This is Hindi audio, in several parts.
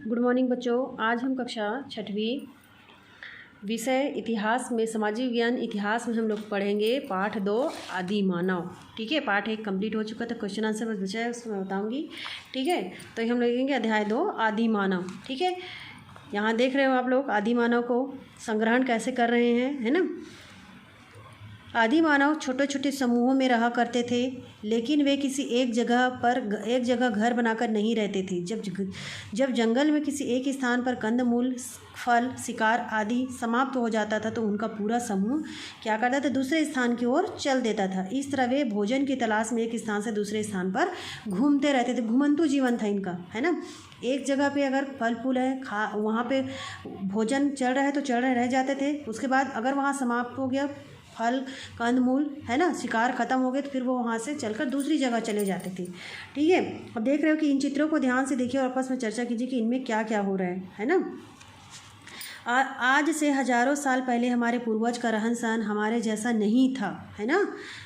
गुड मॉर्निंग बच्चों। आज हम कक्षा 6वीं विषय इतिहास में सामाजिक विज्ञान इतिहास में हम लोग पढ़ेंगे पाठ 2 आदि मानव। ठीक है, पाठ 1 कंप्लीट हो चुका था, क्वेश्चन आंसर बस बचा है, उसको मैं बताऊंगी। ठीक है, तो हम लिखेंगे अध्याय 2 आदि मानव। ठीक है, यहाँ देख रहे हो आप लोग आदि मानव को संग्रहण कैसे कर रहे हैं, है ना। आदि मानव छोटे छोटे समूहों में रहा करते थे, लेकिन वे किसी एक जगह घर बनाकर नहीं रहते थे। जब जंगल में किसी एक स्थान पर कंदमूल, फल, शिकार आदि समाप्त हो जाता था तो उनका पूरा समूह क्या करता था, दूसरे स्थान की ओर चल देता था। इस तरह वे भोजन की तलाश में एक स्थान से दूसरे स्थान पर घूमते रहते थे। घुमंतु जीवन था इनका, है ना। एक जगह पे अगर फल फूल है, वहाँ पे भोजन चल रहा है तो चल रहे रह जाते थे। उसके बाद अगर वहाँ समाप्त हो गया फल कंदमूल, है ना, शिकार ख़त्म हो गए तो फिर वो वहाँ से चलकर दूसरी जगह चले जाते थे। ठीक है, अब देख रहे हो कि इन चित्रों को ध्यान से देखिए और आपस में चर्चा कीजिए कि इनमें क्या क्या हो रहा है ना। आज से हजारों साल पहले हमारे पूर्वज का रहन सहन हमारे जैसा नहीं था, है ना।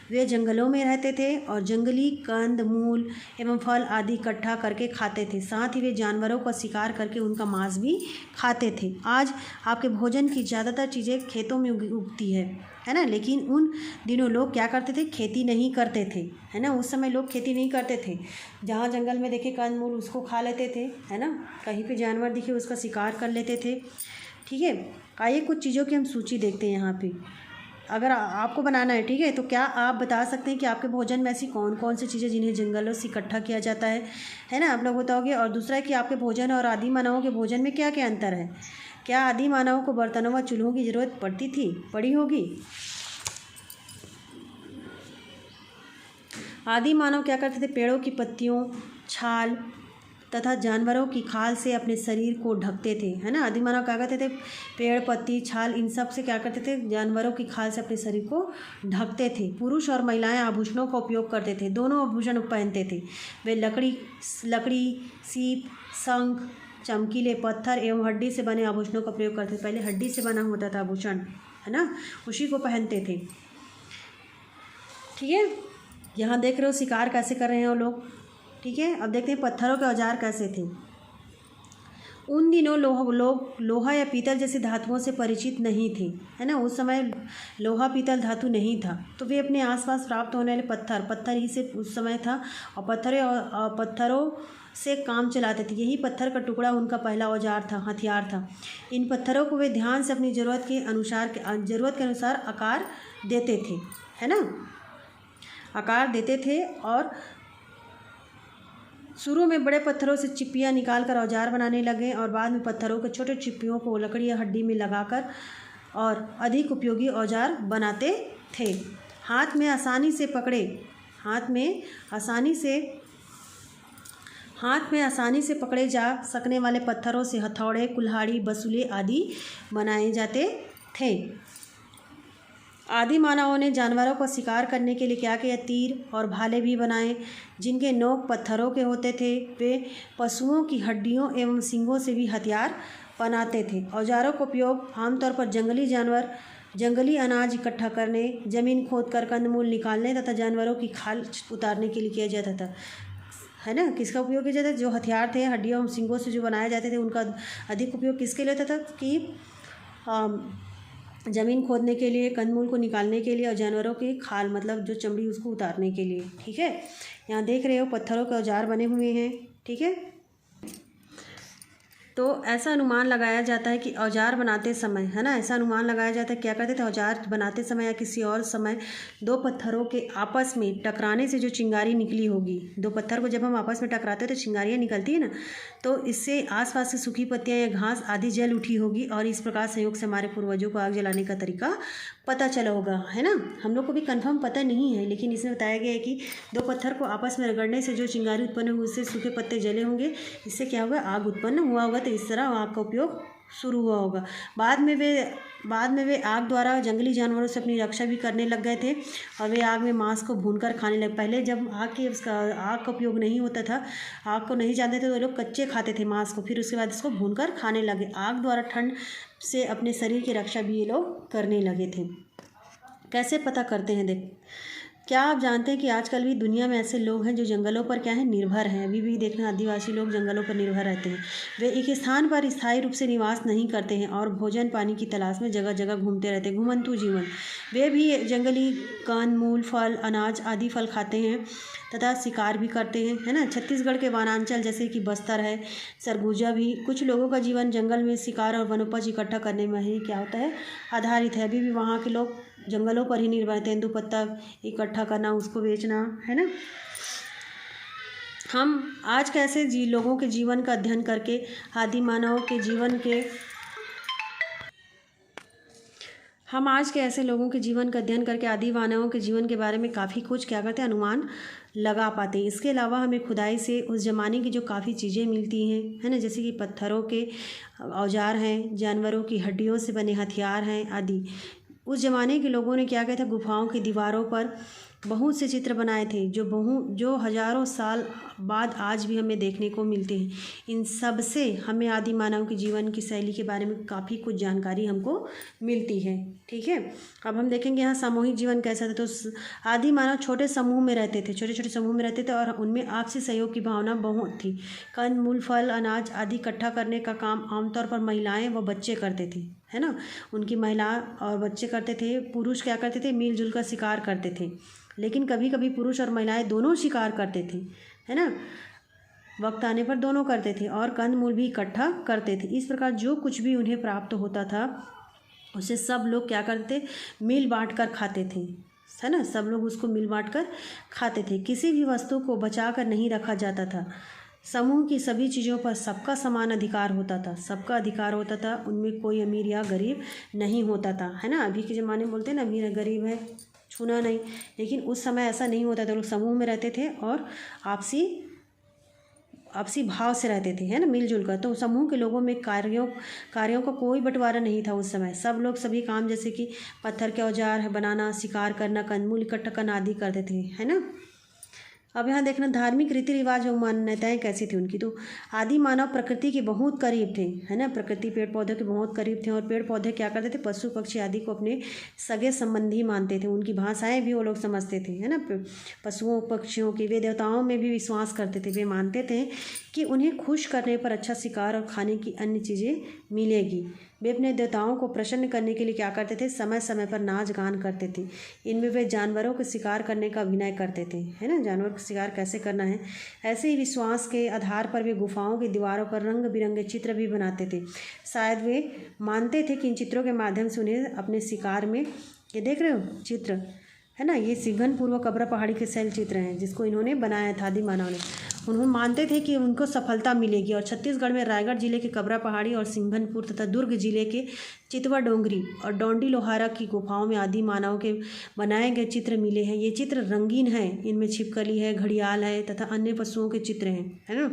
वे जंगलों में रहते थे और जंगली कंद मूल एवं फल आदि इकट्ठा करके खाते थे। साथ ही वे जानवरों का शिकार करके उनका मांस भी खाते थे। आज आपके भोजन की ज़्यादातर चीज़ें खेतों में उगती है ना। लेकिन उन दिनों लोग क्या करते थे, खेती नहीं करते थे, है ना। उस समय लोग खेती नहीं करते थे। जहाँ जंगल में देखे कंद मूल उसको खा लेते थे, है ना। कहीं पे जानवर दिखे उसका शिकार कर लेते थे। ठीक है, आइए कुछ चीज़ों की हम सूची देखते हैं यहाँ पे। अगर आपको बनाना है, ठीक है, तो क्या आप बता सकते हैं कि आपके भोजन में ऐसी कौन कौन सी चीज़ें जिन्हें जंगलों से इकट्ठा किया जाता है ना, आप लोग बताओगे। और दूसरा है कि आपके भोजन और आदि मानवों के भोजन में क्या क्या अंतर है। क्या आदि मानवों को बर्तनों व चूल्हों की ज़रूरत पड़ी होगी। आदि मानव क्या करते थे, पेड़ों की पत्तियों, छाल तथा जानवरों की खाल से अपने शरीर को ढकते थे, है ना। आदि मानव क्या करते थे, पेड़, पत्ती, छाल इन सब से क्या करते थे, जानवरों की खाल से अपने शरीर को ढकते थे। पुरुष और महिलाएं आभूषणों का उपयोग करते थे, दोनों आभूषण पहनते थे। वे लकड़ी, सीप, शंख, चमकीले पत्थर एवं हड्डी से बने आभूषणों का प्रयोग करते थे। पहले हड्डी से बना होता था आभूषण, है ना, उसी को पहनते थे। ठीक है, यहाँ देख रहे हो शिकार कैसे कर रहे हैं वो लोग। ठीक है, अब देखते हैं पत्थरों के औजार कैसे थे। उन दिनों लोग लोहा या पीतल जैसे धातुओं से परिचित नहीं थे, है ना। उस समय लोहा पीतल धातु नहीं था, तो वे अपने आसपास प्राप्त होने वाले पत्थर ही से उस समय था और पत्थरों से काम चलाते थे। यही पत्थर का टुकड़ा उनका पहला औजार था, हथियार था। इन पत्थरों को वे ध्यान से अपनी ज़रूरत के अनुसार आकार देते थे, है ना, आकार देते थे। और शुरू में बड़े पत्थरों से चिप्पियाँ निकालकर औजार बनाने लगे और बाद में पत्थरों के छोटे चिप्पियों को लकड़ी या हड्डी में लगाकर और अधिक उपयोगी औजार बनाते थे। हाथ में आसानी से पकड़े जा सकने वाले पत्थरों से हथौड़े, कुल्हाड़ी, बसूले आदि बनाए जाते थे। आदि मानवों ने जानवरों को शिकार करने के लिए क्या किया, तीर और भाले भी बनाए जिनके नोक पत्थरों के होते थे। वे पशुओं की हड्डियों एवं सींगों से भी हथियार बनाते थे। औजारों का उपयोग आमतौर पर जंगली अनाज इकट्ठा करने, जमीन खोदकर कंदमूल निकालने तथा जानवरों की खाल उतारने के लिए किया जाता था, है ना। किसका उपयोग किया जाता था, जो हथियार थे हड्डियों एवं सींगों से जो बनाए जाते थे उनका अधिक उपयोग किसके लिए होता था कि ज़मीन खोदने के लिए, कंदमूल को निकालने के लिए और जानवरों की खाल मतलब जो चमड़ी उसको उतारने के लिए। ठीक है, यहाँ देख रहे हो पत्थरों के औजार बने हुए हैं। ठीक है, तो ऐसा अनुमान लगाया जाता है कि औजार बनाते समय, है ना, ऐसा अनुमान लगाया जाता है क्या करते थे, औजार बनाते समय या किसी और समय दो पत्थरों के आपस में टकराने से जो चिंगारी निकली होगी, दो पत्थर को जब हम आपस में टकराते हैं तो चिंगारियाँ निकलती है ना, तो इससे आसपास की सूखी पत्तियाँ या घास आदि जल उठी होगी और इस प्रकार संयोग से हमारे पूर्वजों को आग जलाने का तरीका पता चला होगा, है ना। हम लोग को भी कन्फर्म पता नहीं है, लेकिन इसमें बताया गया है कि दो पत्थर को आपस में रगड़ने से जो चिंगारी उत्पन्न हुई उससे सूखे पत्ते जले होंगे, इससे क्या होगा, आग उत्पन्न हुआ होगा। तो इस तरह आग का उपयोग शुरू हुआ होगा। बाद में वे आग द्वारा जंगली जानवरों से अपनी रक्षा भी करने लग गए थे और वे आग में मांस को भूनकर खाने लगे। पहले जब आग का उपयोग नहीं होता था, आग को नहीं जानते थे, तो लोग कच्चे खाते थे मांस को, फिर उसके बाद इसको भूनकर खाने लगे। आग द्वारा ठंड से अपने शरीर की रक्षा भी ये लोग करने लगे थे। कैसे पता करते हैं, देख क्या आप जानते हैं कि आजकल भी दुनिया में ऐसे लोग हैं जो जंगलों पर क्या है निर्भर हैं। अभी भी देखना आदिवासी लोग जंगलों पर निर्भर रहते हैं। वे एक स्थान पर स्थायी रूप से निवास नहीं करते हैं और भोजन पानी की तलाश में जगह जगह घूमते रहते हैं। घुमंतु जीवन। वे भी जंगली कंद मूल फल अनाज आदि फल खाते हैं तथा शिकार भी करते हैं, है ना। छत्तीसगढ़ के वनांचल जैसे कि बस्तर है, सरगुजा भी कुछ लोगों का जीवन जंगल में शिकार और वनोपज इकट्ठा करने में ही क्या होता है आधारित है। अभी भी वहाँ के लोग जंगलों पर ही निर्भर हैं। तेंदुपत्ता इकट्ठा करना, उसको बेचना, है ना। हम आज कैसे लोगों के जीवन का अध्ययन करके आदि मानव के जीवन के हम आज के ऐसे लोगों के जीवन का अध्ययन करके आदि मानवों के जीवन के बारे में काफ़ी कुछ क्या करते हैं अनुमान लगा पाते हैं। इसके अलावा हमें खुदाई से उस ज़माने की जो काफ़ी चीज़ें मिलती हैं, है ना, जैसे कि पत्थरों के औजार हैं, जानवरों की हड्डियों से बने हथियार हैं आदि। उस ज़माने के लोगों ने क्या किया था, गुफाओं की दीवारों पर बहुत से चित्र बनाए थे जो हज़ारों साल बाद आज भी हमें देखने को मिलते हैं। इन सब से हमें आदि मानव के जीवन की शैली के बारे में काफ़ी कुछ जानकारी हमको मिलती है। ठीक है, अब हम देखेंगे यहाँ सामूहिक जीवन कैसा था। तो आदि मानव छोटे समूह में रहते थे, छोटे छोटे समूह में रहते थे और उनमें आपसी सहयोग की भावना बहुत थी। कंद मूल फल अनाज आदि इकट्ठा करने का काम आमतौर पर महिलाएं व बच्चे करते थे, है ना। उनकी महिला और बच्चे करते थे। पुरुष क्या करते थे, मिलजुल कर शिकार करते थे। लेकिन कभी कभी पुरुष और महिलाएं दोनों शिकार करते थे, है ना। वक्त आने पर दोनों करते थे और कंद मूल भी इकट्ठा करते थे। इस प्रकार जो कुछ भी उन्हें प्राप्त होता था उसे सब लोग क्या करते थे, मिल बांट कर खाते थे, है ना। सब लोग उसको मिल बांट कर खाते थे। किसी भी वस्तु को बचा कर नहीं रखा जाता था। समूह की सभी चीज़ों पर सबका समान अधिकार होता था, सबका अधिकार होता था। उनमें कोई अमीर या गरीब नहीं होता था, है ना। अभी के ज़माने में बोलते हैं ना अमीर है गरीब है छूना नहीं, लेकिन उस समय ऐसा नहीं होता था। लोग समूह में रहते थे और आपसी भाव से रहते थे, है ना, मिलजुल कर। तो समूह के लोगों में कार्यों का कोई बंटवारा नहीं था उस समय। सब लोग सभी काम जैसे कि पत्थर के औजार बनाना, शिकार करना, कंदमूल इकट्ठा करना आदि करते थे, है ना। अब यहाँ देखना धार्मिक रीति रिवाज और मान्यताएं कैसी थी उनकी। तो आदि मानव प्रकृति के बहुत करीब थे, है ना। प्रकृति पेड़ पौधे के बहुत करीब थे और पेड़ पौधे क्या करते थे, पशु पक्षी आदि को अपने सगे संबंधी मानते थे। उनकी भाषाएं भी वो लोग समझते थे, है ना। पशुओं पक्षियों की वे देवताओं में भी विश्वास करते थे। वे मानते थे कि उन्हें खुश करने पर अच्छा शिकार और खाने की अन्य चीज़ें मिलेगी। वे अपने देवताओं को प्रसन्न करने के लिए क्या करते थे, समय समय पर नाच गान करते थे। इनमें वे जानवरों को शिकार करने का अभिनय करते थे, है ना। जानवर का शिकार कैसे करना है, ऐसे ही विश्वास के आधार पर वे गुफाओं की दीवारों पर रंग बिरंगे चित्र भी बनाते थे। शायद वे मानते थे कि इन चित्रों के माध्यम से उन्हें अपने शिकार में, ये देख रहे हो चित्र, है ना, ये सिंघनपुर व कबरा पहाड़ी के शैल चित्र हैं जिसको इन्होंने बनाया था आदि मानव ने। उन्होंने मानते थे कि उनको सफलता मिलेगी। और छत्तीसगढ़ में रायगढ़ जिले के कबरा पहाड़ी और सिंघनपुर तथा दुर्ग जिले के चितवा डोंगरी और डोंडी लोहारा की गुफाओं में आदि मानव के बनाए गए चित्र मिले हैं। ये चित्र रंगीन हैं, इनमें छिपकली है, घड़ियाल है तथा अन्य पशुओं के चित्र हैं, है ना।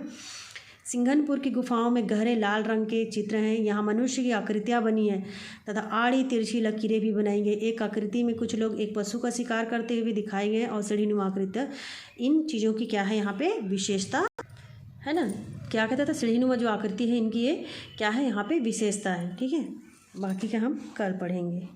सिंघनपुर की गुफाओं में गहरे लाल रंग के चित्र हैं। यहाँ मनुष्य की आकृतियाँ बनी हैं तथा आड़ी तिरछी लकीरें भी बनाई गई। एक आकृति में कुछ लोग एक पशु का शिकार करते हुए दिखाए गए और सीढ़ीनुमा आकृति। इन चीज़ों की क्या है यहाँ पे विशेषता, है ना। क्या कहता था, सीढ़ीनुमा जो आकृति है इनकी ये क्या है यहाँ पे विशेषता है। ठीक है, बाकी का हम कल पढ़ेंगे।